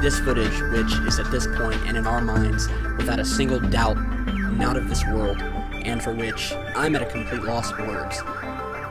This footage, which is at this point and in our minds without a single doubt not of this world, and for which I'm at a complete loss of words,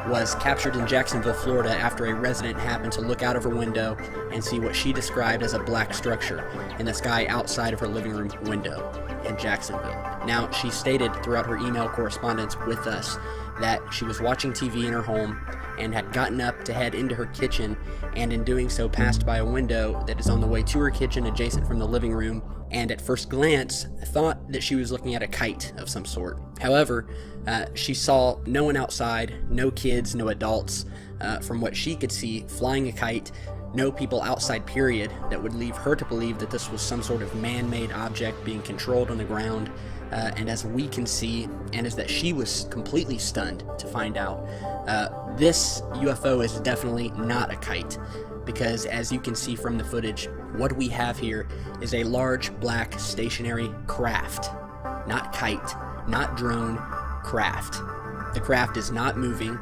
was captured in Jacksonville, Florida after a resident happened to look out of her window and see what she described as a black structure in the sky outside of her living room window in Jacksonville. Now, she stated throughout her email correspondence with us that she was watching TV in her home and had gotten up to head into her kitchen, and in doing so passed by a window that is on the way to her kitchen adjacent from the living room, and at first glance thought that she was looking at a kite of some sort. However, she saw no one outside, no kids, no adults, from what she could see, flying a kite, no people outside, period, that would leave her to believe that this was some sort of man-made object being controlled on the ground. And as we can see, and as that she was completely stunned to find out, this UFO is definitely not a kite, because as you can see from the footage, what we have here is a large black stationary craft. Not kite, not drone, craft. The craft is not moving,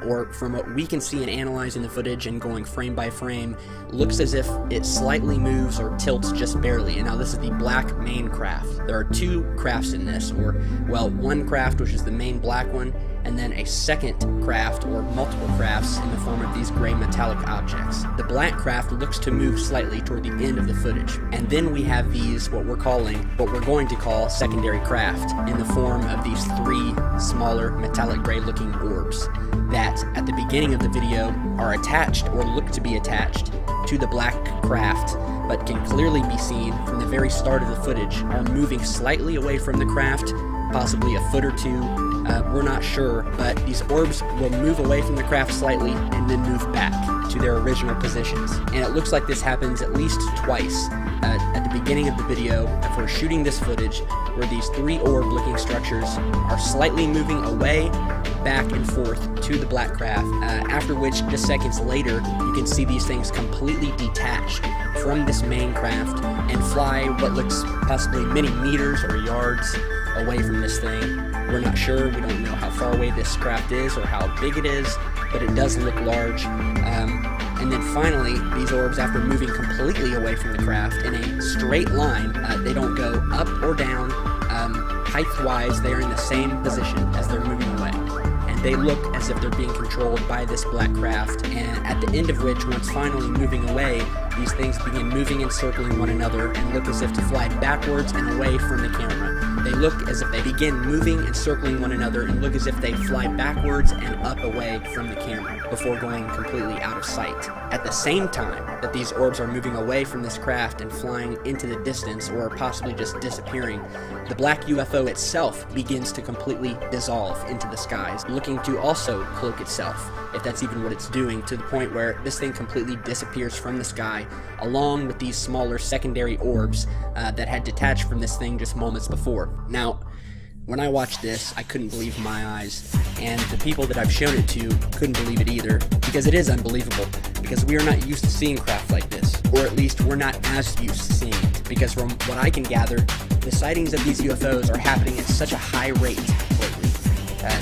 or from what we can see in analyzing the footage and going frame by frame, looks as if it slightly moves or tilts just barely. And now this is the black main craft. There are two crafts in this, or, well, one craft which is the main black one, and then a second craft or multiple crafts in the form of these gray metallic objects. The black craft looks to move slightly toward the end of the footage. And then we have these, what we're going to call secondary craft, in the form of these three smaller metallic gray looking orbs that at the beginning of the video are attached or look to be attached to the black craft, but can clearly be seen from the very start of the footage are moving slightly away from the craft, possibly a foot or two. We're not sure, but these orbs will move away from the craft slightly and then move back to their original positions. And it looks like this happens at least twice at the beginning of the video if we're shooting this footage, where these three orb-looking structures are slightly moving away, back and forth to the black craft, after which just seconds later you can see these things completely detached from this main craft and fly what looks possibly many meters or yards away from this thing. We're not sure, we don't know how far away this craft is or how big it is, but it does look large. And then finally, these orbs, after moving completely away from the craft in a straight line, they don't go up or down, height-wise, they are in the same position as they're moving away. And they look as if they're being controlled by this black craft, and at the end of which, once finally moving away, these things begin moving and circling one another and look as if to fly backwards and away from the camera. They look as if they begin moving and circling one another and look as if they fly backwards and up away from the camera before going completely out of sight. At the same time that these orbs are moving away from this craft and flying into the distance, or possibly just disappearing, the black UFO itself begins to completely dissolve into the skies, looking to also cloak itself, if that's even what it's doing, to the point where this thing completely disappears from the sky, along with these smaller secondary orbs that had detached from this thing just moments before. Now, when I watched this, I couldn't believe my eyes, and the people that I've shown it to couldn't believe it either, because it is unbelievable, because we are not used to seeing craft like this, or at least we're not as used to seeing it, because from what I can gather, the sightings of these UFOs are happening at such a high rate lately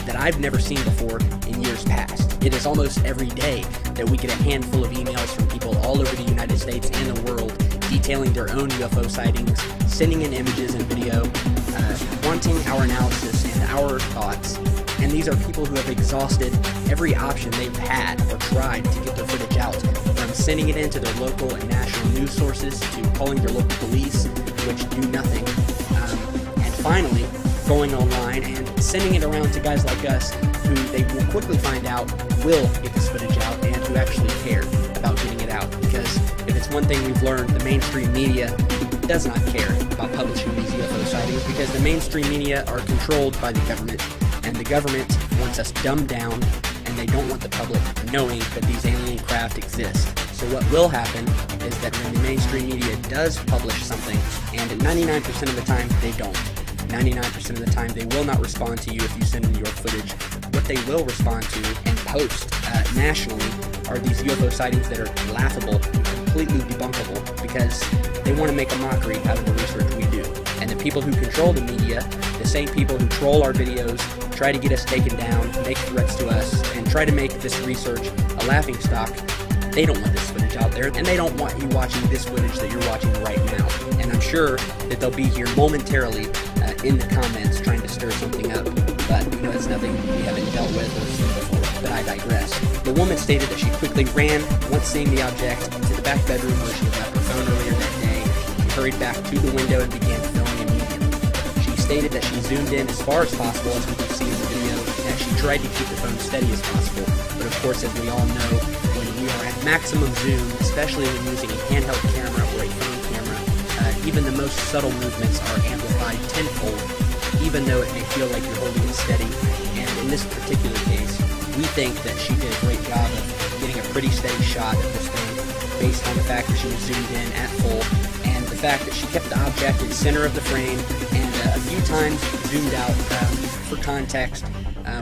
that I've never seen before in years past. It is almost every day that we get a handful of emails from people all over the United States and the world detailing their own UFO sightings, sending in images and video, wanting our analysis and our thoughts. And these are people who have exhausted every option they've had or tried to get their footage out, from sending it into their local and national news sources to calling their local police, which do nothing, and finally going online and sending it around to guys like us who they will quickly find out will get this footage out and who actually care about getting it out. Because if it's one thing we've learned, the mainstream media does not care about publishing these UFO sightings, because the mainstream media are controlled by the government, and the government wants us dumbed down, and they don't want the public knowing that these alien craft exist. So what will happen is that when the mainstream media does publish something, and 99% of the time they don't, 99% of the time they will not respond to you if you send in your footage. What they will respond to and post nationally are these UFO sightings that are laughable and completely debunkable, because they want to make a mockery out of the research we do. And the people who control the media, the same people who troll our videos, try to get us taken down, make threats to us, and try to make this research a laughingstock, they don't want this footage out there, and they don't want you watching this footage that you're watching right now. And I'm sure that they'll be here momentarily in the comments trying to stir something up, but it's nothing we haven't dealt with or seen before. But I digress. The woman stated that she quickly ran, once seeing the object, to the back bedroom where she had left her phone earlier that day. She hurried back to the window and began filming immediately. She stated that she zoomed in as far as possible, as we can see in the video, and that she tried to keep the phone steady as possible. But of course, as we all know, when we are at maximum zoom, especially when using a handheld camera or a phone camera, even the most subtle movements are amplified tenfold, even though it may feel like you're holding it steady. And in this particular case, we think that she did a great job of getting a pretty steady shot of this thing based on the fact that she was zoomed in at full, and the fact that she kept the object in the center of the frame, and a few times zoomed out for context,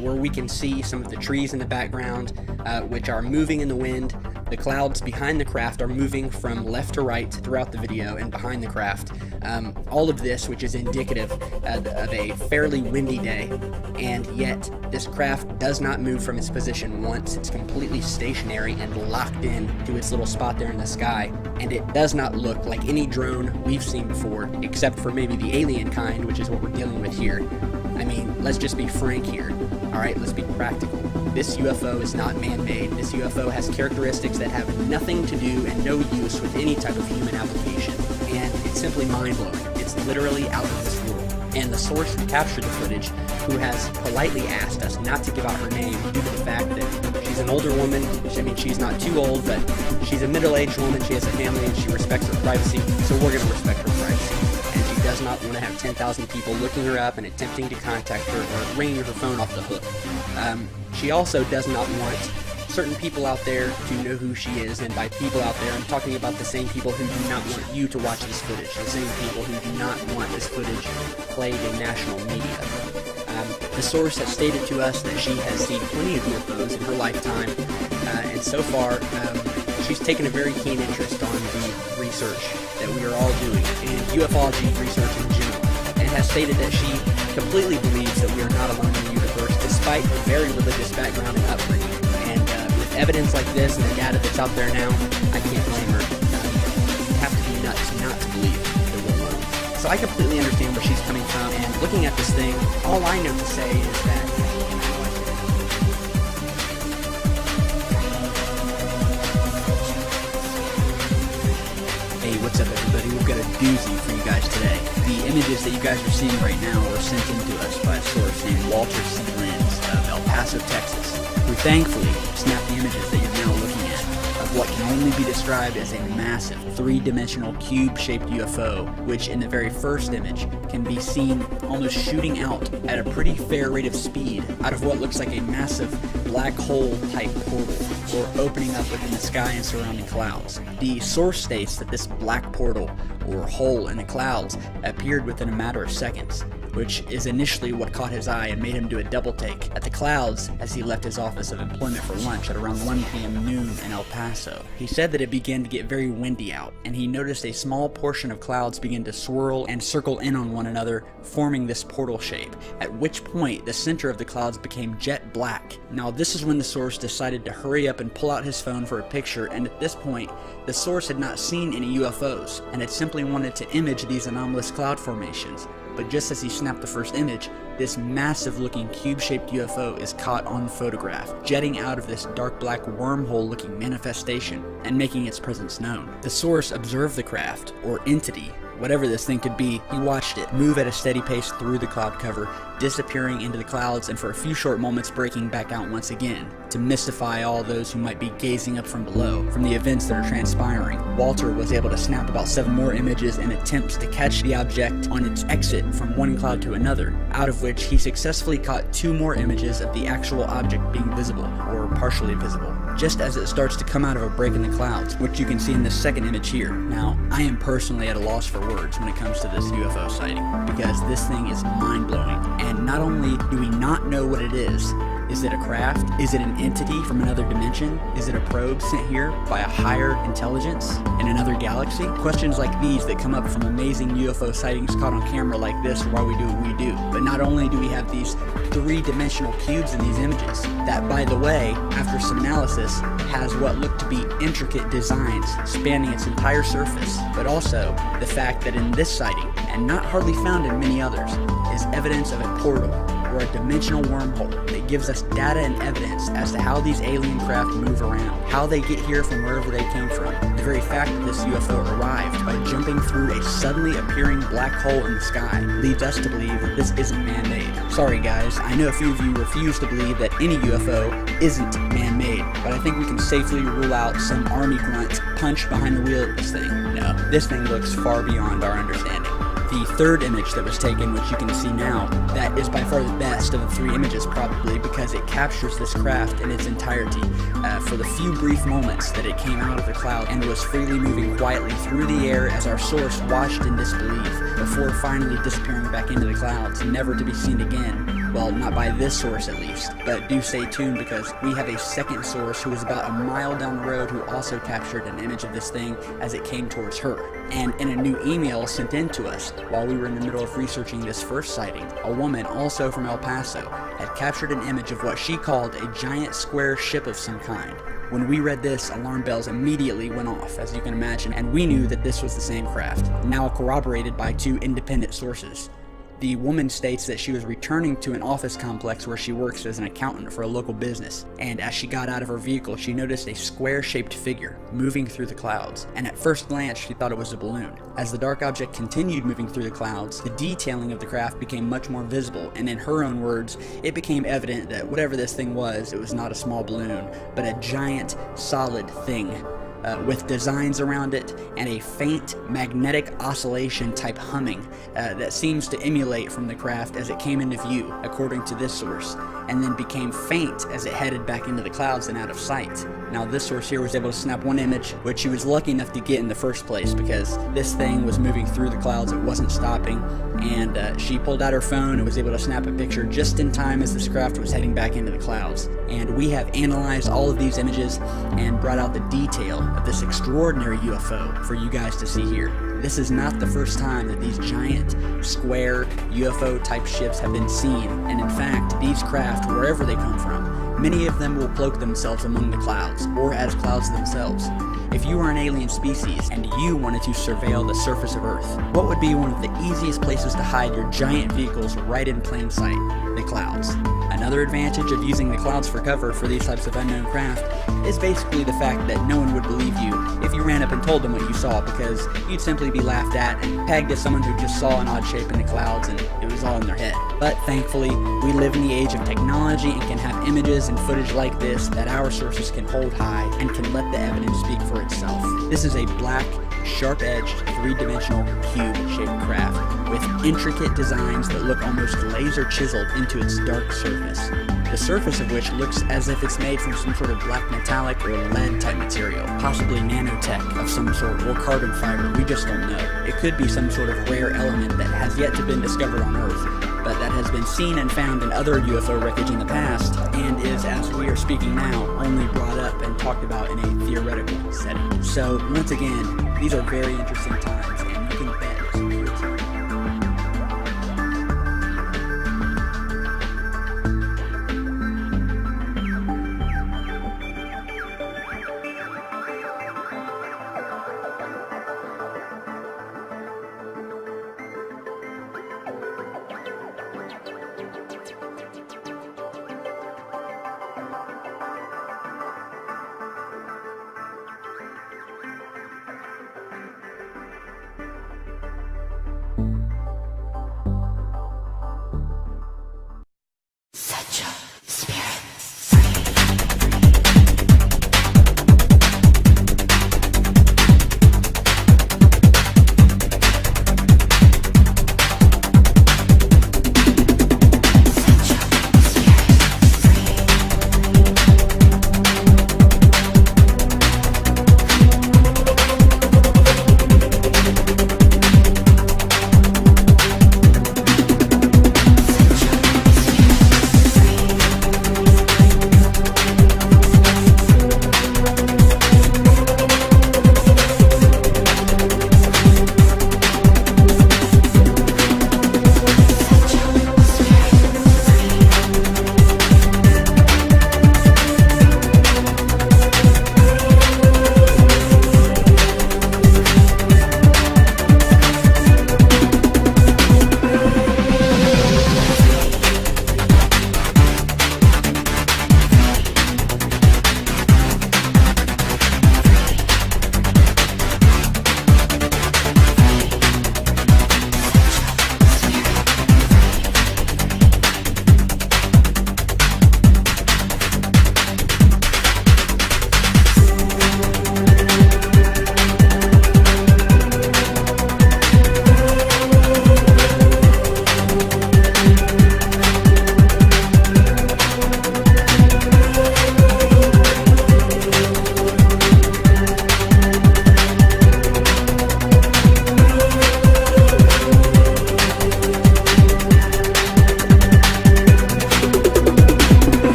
where we can see some of the trees in the background, which are moving in the wind. The clouds behind the craft are moving from left to right throughout the video and behind the craft. All of this, which is indicative of a fairly windy day, and yet this craft does not move from its position once. It's completely stationary and locked in to its little spot there in the sky, and it does not look like any drone we've seen before, except for maybe the alien kind, which is what we're dealing with here. I mean, let's just be frank here. Alright, let's be practical. This UFO is not man-made. This UFO has characteristics that have nothing to do and no use with any type of human application. And it's simply mind-blowing. It's literally out of this world. And the source who captured the footage, who has politely asked us not to give out her name due to the fact that she's an older woman. I mean, she's not too old, but she's a middle-aged woman. She has a family and she respects her privacy, so we're going to respect her privacy. Does not want to have 10,000 people looking her up and attempting to contact her or ringing her phone off the hook. She also does not want certain people out there to know who she is, and by people out there, I'm talking about the same people who do not want you to watch this footage, the same people who do not want this footage played in national media. The source has stated to us that she has seen plenty of UFOs in her lifetime, and so far, she's taken a very keen interest on the research that we are all doing, and ufology research in general, and has stated that she completely believes that we are not alone in the universe, despite her very religious background and upbringing. And with evidence like this and the data that's out there now, I can't blame her. You have to be nuts not to believe that we're alone. So I completely understand where she's coming from, and looking at this thing, all I know to say is that what's up, everybody? We've got a doozy for you guys today. The images that you guys are seeing right now were sent in to us by a source named Walter C. Lenz of El Paso, Texas, who thankfully snapped the images that you're now looking at of what can only be described as a massive three-dimensional cube-shaped UFO, which in the very first image can be seen almost shooting out at a pretty fair rate of speed out of what looks like a massive black hole type portal, or opening up within the sky and surrounding clouds. The source states that this black portal, or hole in the clouds, appeared within a matter of seconds, which is initially what caught his eye and made him do a double take at the clouds as he left his office of employment for lunch at around 1 p.m. noon in El Paso. He said that it began to get very windy out, and he noticed a small portion of clouds begin to swirl and circle in on one another, forming this portal shape, at which point the center of the clouds became jet black. Now this is when the source decided to hurry up and pull out his phone for a picture, and at this point, the source had not seen any UFOs, and had simply wanted to image these anomalous cloud formations. But just as he snapped the first image, this massive looking cube-shaped UFO is caught on photograph, jetting out of this dark black wormhole looking manifestation and making its presence known. The source observed the craft, or entity, whatever this thing could be. He watched it move at a steady pace through the cloud cover, disappearing into the clouds and for a few short moments breaking back out once again, to mystify all those who might be gazing up from below from the events that are transpiring. Walter was able to snap about 7 more images in attempts to catch the object on its exit from one cloud to another, out of which he successfully caught 2 more images of the actual object being visible, or partially visible, just as it starts to come out of a break in the clouds, which you can see in this second image here. Now, I am personally at a loss for words when it comes to this UFO sighting, because this thing is mind-blowing, and not only do we not know what it is, Is it a craft? Is it an entity from another dimension? Is it a probe sent here by a higher intelligence in another galaxy? Questions like these that come up from amazing UFO sightings caught on camera like this are why we do what we do. But not only do we have these three-dimensional cubes in these images, that, by the way, after some analysis, has what look to be intricate designs spanning its entire surface, but also the fact that in this sighting, and not hardly found in many others, is evidence of a portal or a dimensional wormhole that gives us data and evidence as to how these alien craft move around, how they get here from wherever they came from. The very fact that this UFO arrived by jumping through a suddenly appearing black hole in the sky leads us to believe that this isn't man-made. Sorry guys, I know a few of you refuse to believe that any UFO isn't man-made, but I think we can safely rule out some army grunt punched behind the wheel of this thing. No, this thing looks far beyond our understanding. The third image that was taken, which you can see now, that is by far the best of the three images probably because it captures this craft in its entirety for the few brief moments that it came out of the cloud and was freely moving quietly through the air as our source watched in disbelief before finally disappearing back into the clouds, never to be seen again. Well, not by this source at least, but do stay tuned because we have a second source who was about a mile down the road who also captured an image of this thing as it came towards her. And in a new email sent in to us while we were in the middle of researching this first sighting, a woman also from El Paso had captured an image of what she called a giant square ship of some kind. When we read this, alarm bells immediately went off, as you can imagine, and we knew that this was the same craft, now corroborated by two independent sources. The woman states that she was returning to an office complex where she works as an accountant for a local business, and as she got out of her vehicle, she noticed a square-shaped figure moving through the clouds, and at first glance, she thought it was a balloon. As the dark object continued moving through the clouds, the detailing of the craft became much more visible, and in her own words, it became evident that whatever this thing was, it was not a small balloon, but a giant, solid thing. With designs around it and a faint magnetic oscillation type humming that seems to emulate from the craft as it came into view, according to this source, and then became faint as it headed back into the clouds and out of sight. Now this source here was able to snap one image, which she was lucky enough to get in the first place because this thing was moving through the clouds, it wasn't stopping, and she pulled out her phone and was able to snap a picture just in time as this craft was heading back into the clouds. And we have analyzed all of these images and brought out the detail of this extraordinary UFO for you guys to see here. This is not the first time that these giant, square, UFO-type ships have been seen, and in fact, these craft, wherever they come from, many of them will cloak themselves among the clouds, or as clouds themselves. If you were an alien species and you wanted to surveil the surface of Earth, what would be one of the easiest places to hide your giant vehicles right in plain sight? The clouds. Another advantage of using the clouds for cover for these types of unknown craft is basically the fact that no one would believe you if you ran up and told them what you saw, because you'd simply be laughed at and pegged as someone who just saw an odd shape in the clouds and it was all in their head. But thankfully, we live in the age of technology and can have images and footage like this that our sources can hold high and can let the evidence speak for itself. This is a black, sharp-edged, three-dimensional cube-shaped craft with intricate designs that look almost laser-chiseled into its dark surface. The surface of which looks as if it's made from some sort of black metallic or lead-type material, possibly nanotech of some sort, or carbon fiber, we just don't know. It could be some sort of rare element that has yet to been discovered on Earth, but that has been seen and found in other UFO wreckage in the past, and is, as we are speaking now, only brought up and talked about in a theoretical setting. So, once again, these are very interesting times, and you can bet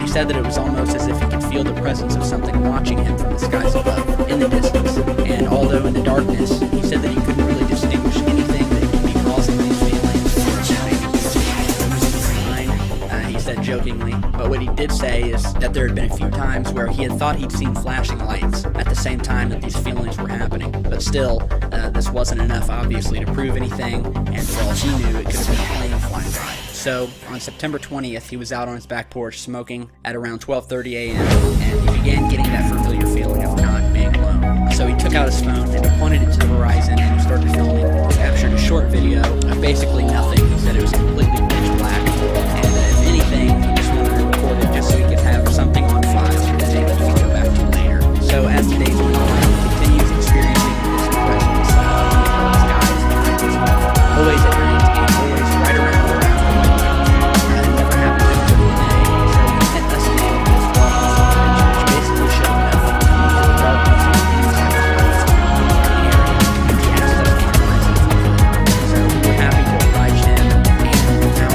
said that it was almost as if he could feel the presence of something watching him from the skies above, in the distance. And although in the darkness, he said that he couldn't really distinguish anything that could be causing these feelings. He said jokingly. But what he did say is that there had been a few times where he had thought he'd seen flashing lights at the same time that these feelings were happening. But still, this wasn't enough, obviously, to prove anything, and for all he knew, it could have been a plane flying by. So, on September 20th, he was out on his back porch smoking at around 12:30 a.m., and he began getting that familiar feeling of not being alone. So he took out his phone, and he pointed it to the horizon, and he started filming. He captured a short video of basically nothing. He said it was completely pitch black, and if anything, he just wanted to record it just so he could have something on file that maybe he could go back to later. So as the days went on, he continues experiencing this impression of the skies, always at night, and always right around where it never happened to him today. So he hit us in this walking footage, which basically showed nothing but the darkness and the inside of the area. He asked us to analyze it. So we were happy to oblige him, and now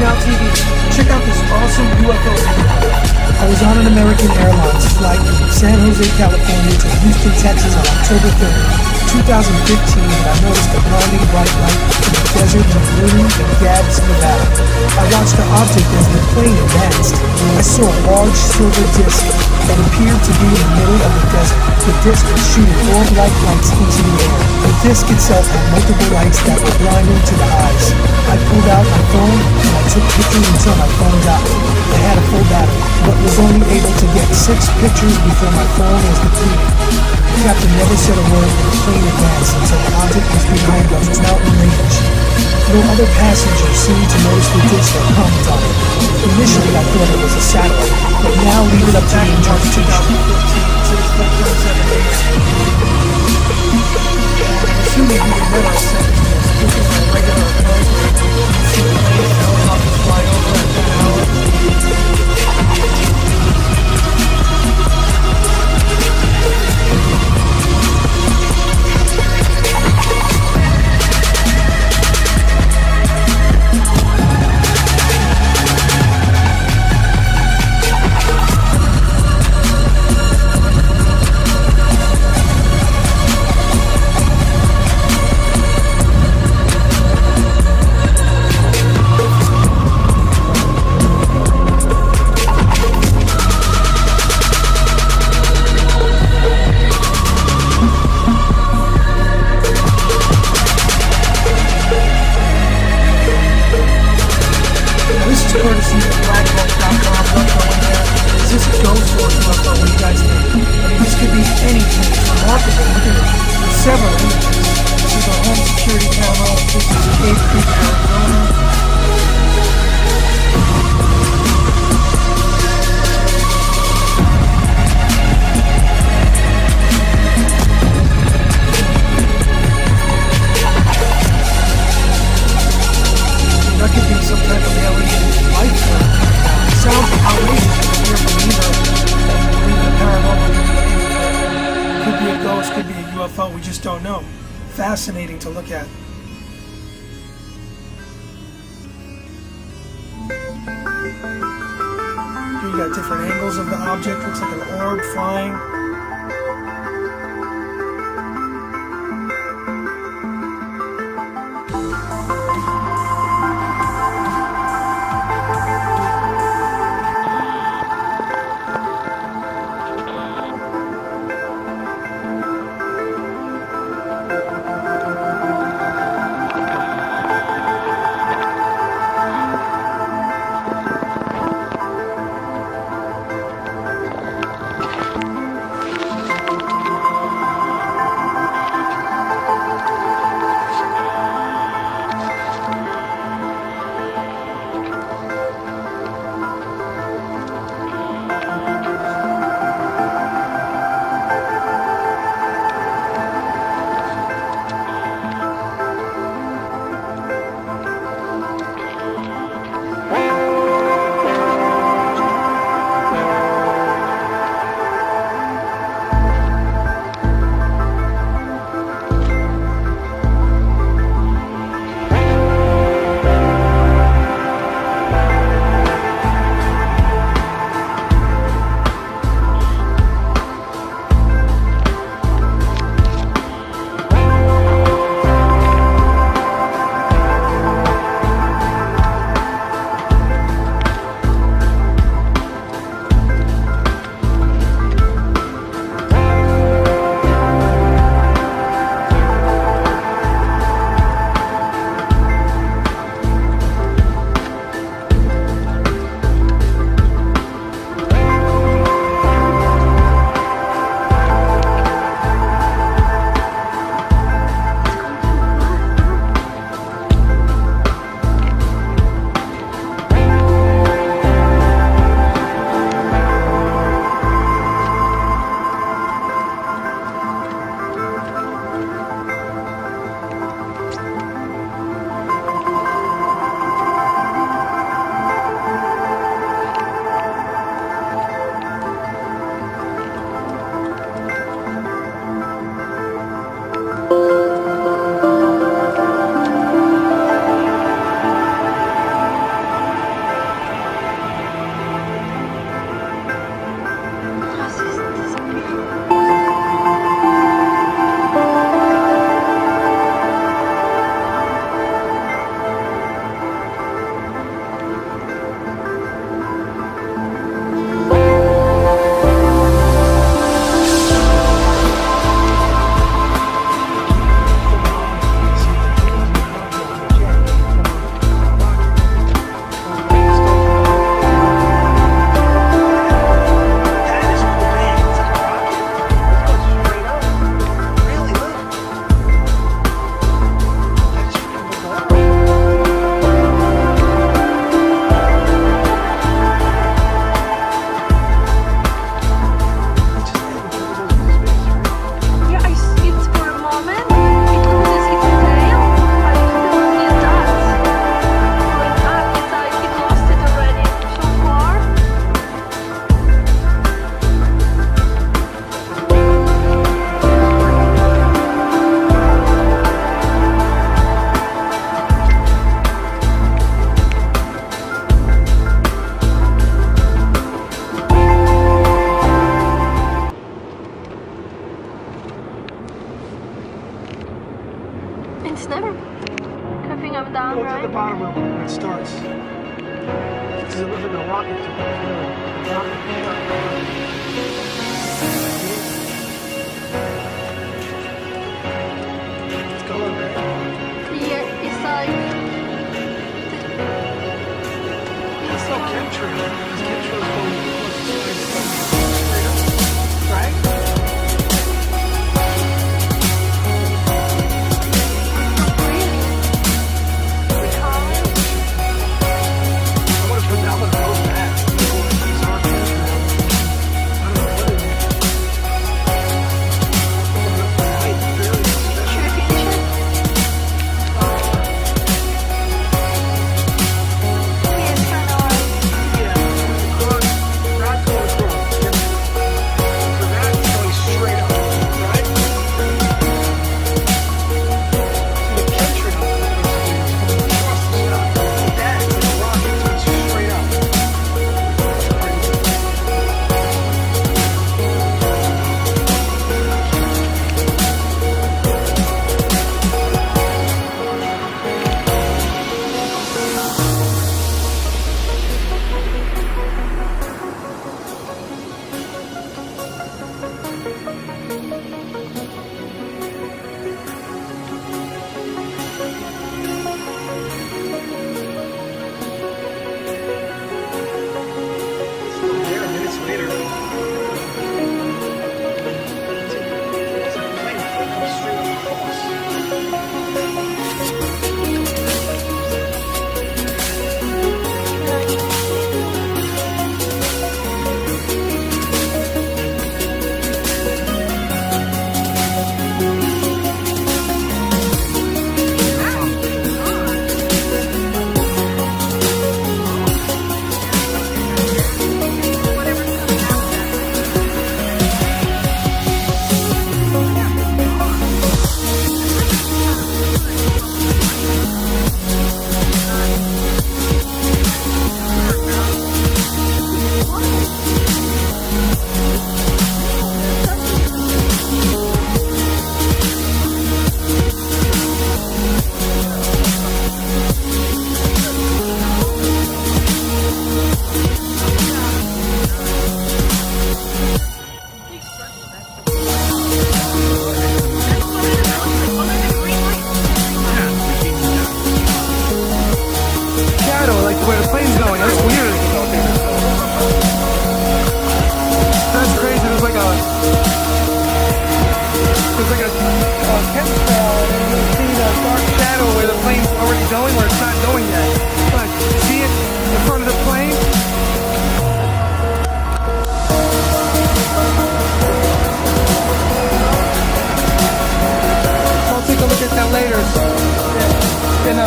Now TV, check out this awesome UFO video. I was on an American Airlines flight from San Jose, California to Houston, Texas on October 3rd, 2015, and I noticed a blinding bright light in the desert of Looney and Gads, Nevada. I watched the object as the plane advanced. I saw a large silver disc that appeared to be in the middle of the desert. The disc was shooting orb-like lights into the air. The disc itself had multiple lights that were blinding to the eyes. I pulled out my phone and I took pictures until my phone died. I had a full battery, but was only able to get 6 pictures before my phone was depleted. The captain never said a word when the plane advanced until the object was behind us mountain range. No other passengers seemed to notice the disc or comment on it. Initially I thought it was a satellite, but now leave it up to the interpretation. Assuming you remember this is a regular occurrence. You see the plane and helicopters fly over at that hour. Courtesy of blackbox.com. Is this a ghost or a UFO? What do you guys think? I mean, this could be anything. It's remarkable. Look at it. There's several images. This is a home security camera. This is Cave Creek, Arizona. That could be some type of alien life form. It sounds outrageous to hear from either. Believe in the paranormal, could be a ghost, could be a UFO, we just don't know. Fascinating to look at. Here you got different angles of the object, looks like an orb flying.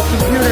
can hear